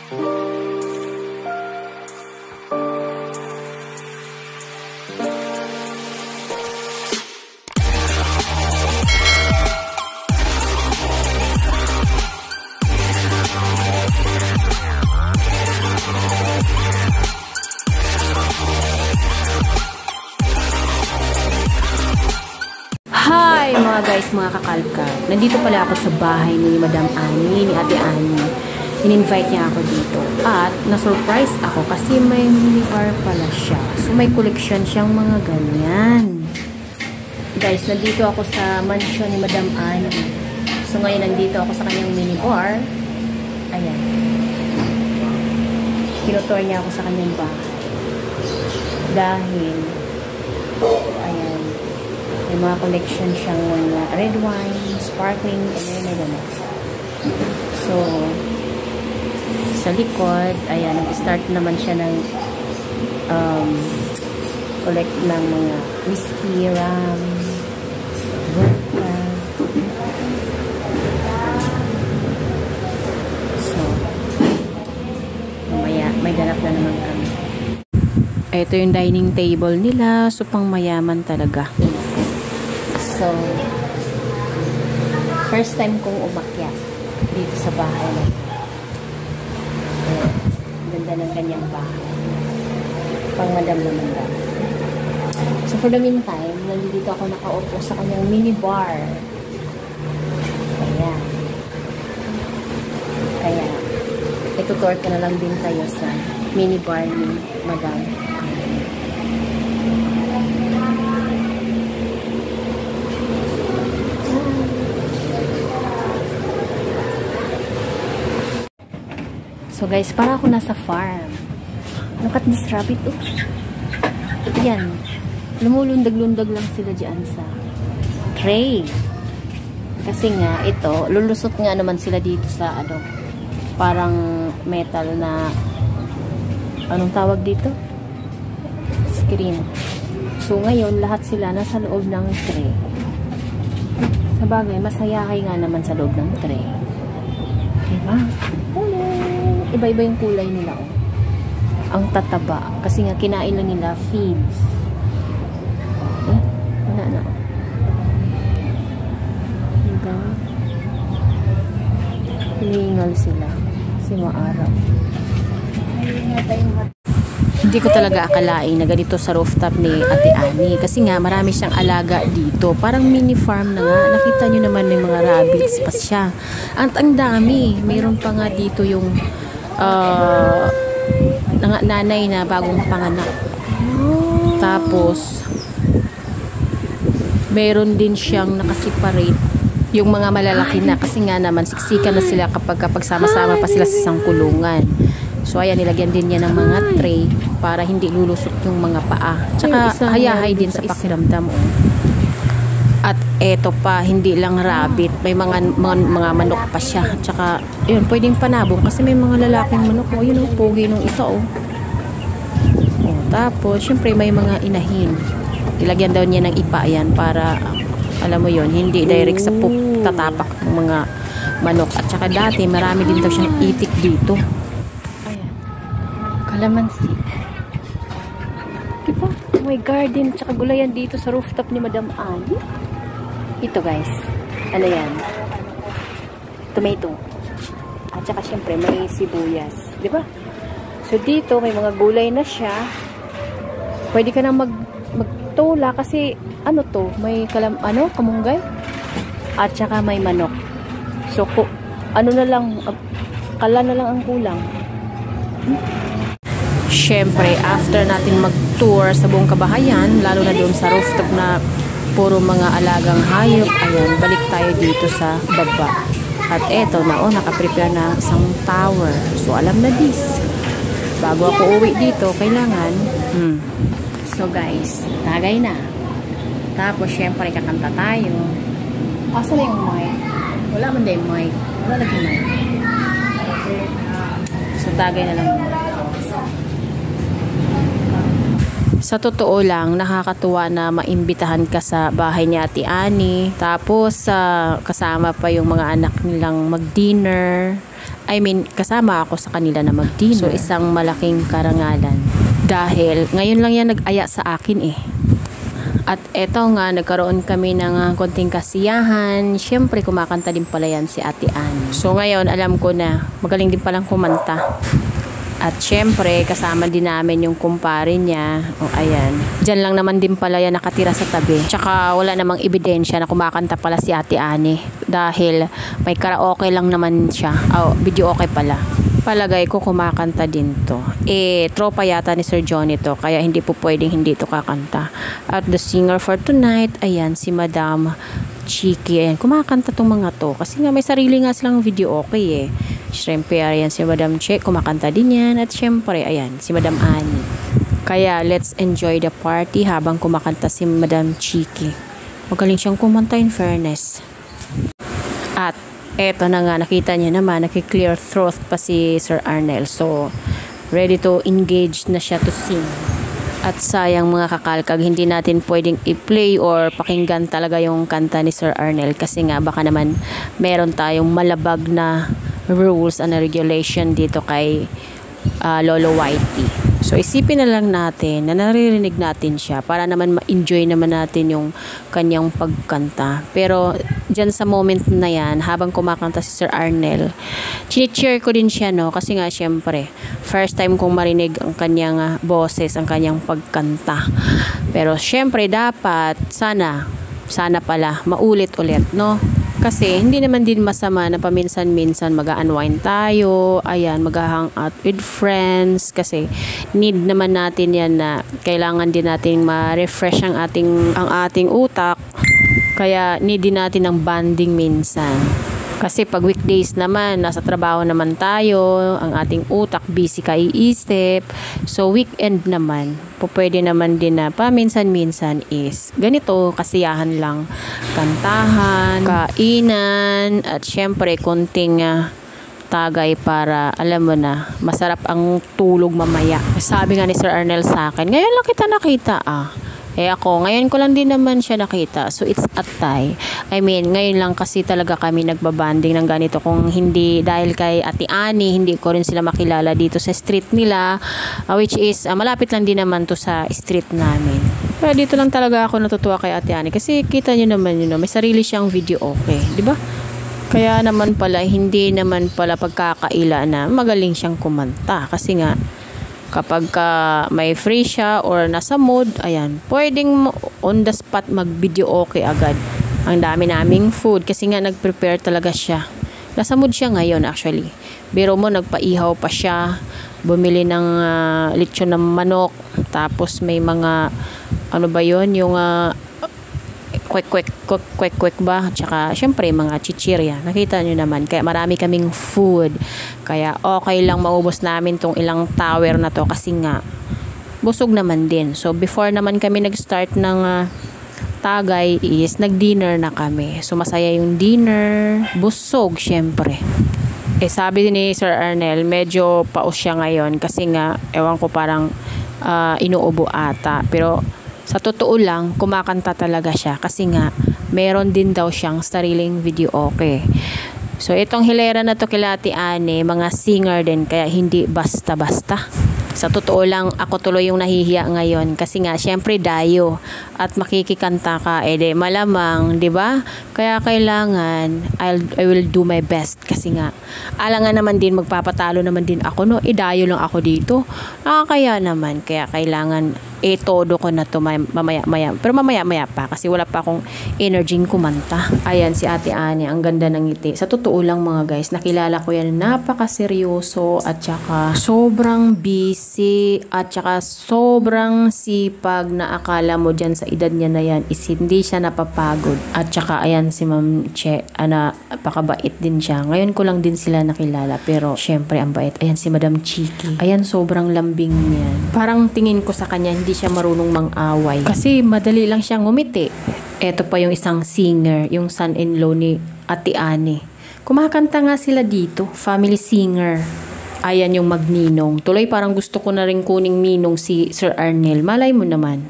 Hi mga guys, mga kakalka. Nandito pala ako sa bahay ni Madam Annie, ni Ate Annie. In-invite niya ako dito. At na-surprise ako kasi may mini bar pala siya. So may collection siyang mga ganyan. Guys, nandito ako sa mansion ni Madam Annie. So ngayon nandito ako sa kanyang mini bar. Ayan. Kinutour niya ako sa kanyang bahay. Dahil ayan, may mga collection siyang mga red wine, sparkling, and then may gano'n. So, sa likod, ayan, nag-start naman siya ng collect ng mga whiskey, rum, vodka. So, mamaya, may ganap na naman kami. Ito yung dining table nila, so pang mayaman talaga. So, first time kong umakyat dito sa bahay na. Ganda ng kanyang bahay. Pang madam naman daw. So, for the meantime, nandito ako nakaupo sa kanyang mini bar. Kaya, itutour ko na lang din kayo sa mini bar ni Madam. So guys, para ako nasa farm. Look at this rabbit. Yan. Lumulundag-lundag lang sila dyan sa tray. Kasi nga, ito, lulusot nga naman sila dito sa, ano, parang metal na, anong tawag dito? Screen. So ngayon, lahat sila nasa loob ng tray. Sa bagay, masayahay nga naman sa loob ng tray. Diba? Hello! Iba-iba yung kulay nila, oh. Ang tataba. Kasi nga, kinain lang nila feeds. Wala na. Diba? Hiningal sila. Kasi maaraw. Hindi ko talaga akalain na ganito sa rooftop ni Ate Annie. Kasi nga, marami siyang alaga dito. Parang mini farm na nga. Nakita nyo naman may mga rabbits pa siya. Ang dami. Mayroon pa nga dito yung nanay na bagong panganak. Tapos meron din siyang nakaseparate yung mga malalaki na, kasi nga naman siksikan na sila kapag sama-sama pa sila sa isang kulungan. So ayan, nilagyan din niya ng mga tray para hindi lulusot yung mga paa. Tsaka hayahay din sa pakiramdam. At eto pa, hindi lang rabbit, may mga manok pa siya. Tsaka, yun, pwedeng panabong kasi may mga lalaking manok. O, yun, pogi nung isa, oh. Tapos, syempre, may mga inahin. Ilagyan daw niya ng ipa yan para, alam mo yun, hindi direct sa tatapak ng mga manok. At tsaka dati, marami din daw siyang itik dito. Ayan. Kalamansi. Diba? May garden, tsaka gulayan dito sa rooftop ni Madam Annie. Ito guys, ano yan? Tomato. At saka syempre may sibuyas, di ba? So dito may mga gulay na siya. Pwede ka na magtula kasi ano to, may kamunggay. At saka may manok. So ano na lang, kala na lang ang kulang. Syempre, after natin mag-tour sa buong kabahayan, lalo na doon sa rooftop na puro mga alagang hayop, ayan, balik tayo dito sa baba. At eto na, nakaprepare na isang tower. So, alam na this. Bago ako uwi dito, kailangan, So, guys, tagay na. Tapos, syempre, kakanta tayo. Asa na yung mic? Wala man din mic. Wala lagi mic. So, tagay na lang. Sa totoo lang, nakakatuwa na maimbitahan ka sa bahay ni Ate Annie. Tapos, kasama pa yung mga anak nilang mag-dinner. I mean, kasama ako sa kanila na mag-dinner. So, isang malaking karangalan. Dahil, ngayon lang yan nag-aya sa akin eh. At eto nga, nagkaroon kami ng konting kasiyahan. Siyempre, kumakanta din pala yan si Ate Ann. So, ngayon, alam ko na, magaling din palang kumanta. At syempre, kasama din namin yung kumpare niya. O ayan. Diyan lang naman din pala yan nakatira sa tabi. Tsaka wala namang ebidensya na kumakanta pala si Ate Annie. Dahil may karaoke lang naman siya. O, video okay pala. Palagay ko kumakanta din to. Tropa yata ni Sir John ito. Kaya hindi po pwedeng hindi ito kakanta. At the singer for tonight, ayan, si Madam Chiki. Ayan, kumakanta tong mga to. Kasi nga may sarili nga silang video okay eh. Siyempre, ayan si Madam Che, kumakanta din yan. At syempre, ayan, si Madam Annie. Kaya, let's enjoy the party habang kumakanta si Madam Chiki. Magaling siyang kumanta in fairness. At, eto na nga, nakita niya naman, nakiklear throat pa si Sir Arnel. So, ready to engage na siya to sing. At sayang mga kakalkag, hindi natin pwedeng i-play or pakinggan talaga yung kanta ni Sir Arnel. Kasi nga, baka naman meron tayong malabag na rules and regulation dito kay Lolo Whitey. So isipin na lang natin na naririnig natin siya para naman ma-enjoy naman natin yung kanyang pagkanta. Pero dyan sa moment na yan, habang kumakanta si Sir Arnel, chini-cheer ko din siya, no? Kasi nga syempre, first time kong marinig ang kanyang boses, ang kanyang pagkanta. Pero syempre dapat, sana pala maulit-ulit, no? Kasi hindi naman din masama na paminsan-minsan mag-unwind tayo, ayan, mag-hang out with friends, kasi need naman natin yan na kailangan din natin ma-refresh ang ating utak, kaya need din natin ng bonding minsan. Kasi pag weekdays naman, nasa trabaho naman tayo, ang ating utak busy kaiisip. So weekend naman, pwede naman din na paminsan-minsan is ganito, kasiyahan lang. Kantahan, kainan, at syempre konting tagay para, alam mo na, masarap ang tulog mamaya. Sabi nga ni Sir Arnel sa akin, ngayon lang kita nakita ako, ngayon ko lang din naman siya nakita. So, it's a tie. I mean, ngayon lang kasi talaga kami nagbabanding ng ganito. Kung hindi dahil kay Ate Annie, hindi ko rin sila makilala dito sa street nila. Which is, malapit lang din naman to sa street namin. Pero dito lang talaga ako natutuwa kay Ate Annie. Kasi kita nyo naman, may sarili siyang video okay. Diba? Kaya naman pala, hindi naman pala pagkakaila na magaling siyang kumanta. Kasi nga, kapag may free siya or nasa mood, ayan, pwedeng on the spot mag-video okay agad. Ang dami naming food kasi nga nag-prepare talaga siya. Nasa mood siya ngayon actually. Biro mo, nagpaihaw pa siya, bumili ng lechon ng manok, tapos may mga, ano ba yon, yung kwek ba? Tsaka, syempre, mga chichirya. Nakita nyo naman. Kaya marami kaming food. Kaya, okay lang maubos namin tong ilang tower na to. Kasi nga, busog naman din. So, before naman kami nag-start ng tagay is, nag-dinner na kami. So, masaya yung dinner. Busog, syempre. Sabi ni Sir Arnel, medyo paus siya ngayon. Kasi nga, ewan ko parang inuubo ata. Pero, sa totoo lang, kumakanta talaga siya kasi nga, meron din daw siyang sariling video okay. So, itong hilera na to kila Ate Annie, mga singer din, kaya hindi basta-basta. Sa totoo lang, ako tuloy yung nahihiya ngayon kasi nga, syempre dayo at makikikanta ka, de malamang, di ba? Kaya kailangan, I will do my best kasi nga, alangan naman din, magpapatalo naman din ako, no? Dayo lang ako dito. Kaya naman, kaya kailangan, todo ko na to mamaya-maya. Pero mamaya-maya pa kasi wala pa akong energy kumanta. Ayan si Ate Annie, ang ganda ng ngiti. Sa totoo lang mga guys, nakilala ko yan, napakaseryoso at saka sobrang busy at saka sobrang sipag na akala mo dyan sa edad niya na yan is hindi siya napapagod. At saka ayan si Ma'am Che, pakabait din siya. Ngayon ko lang din sila nakilala pero syempre ang bait. Ayan si Madam Chiki. Ayan sobrang lambing niyan. Parang tingin ko sa kanya hindi siya marunong mang-away. Kasi madali lang siyang ngumiti. Eto pa yung isang singer, yung son-in-law ni Ate Annie. Kumakanta nga sila dito, family singer. Ayan yung magninong. Tuloy parang gusto ko na rin kuning ninong si Sir Arnel. Malay mo naman.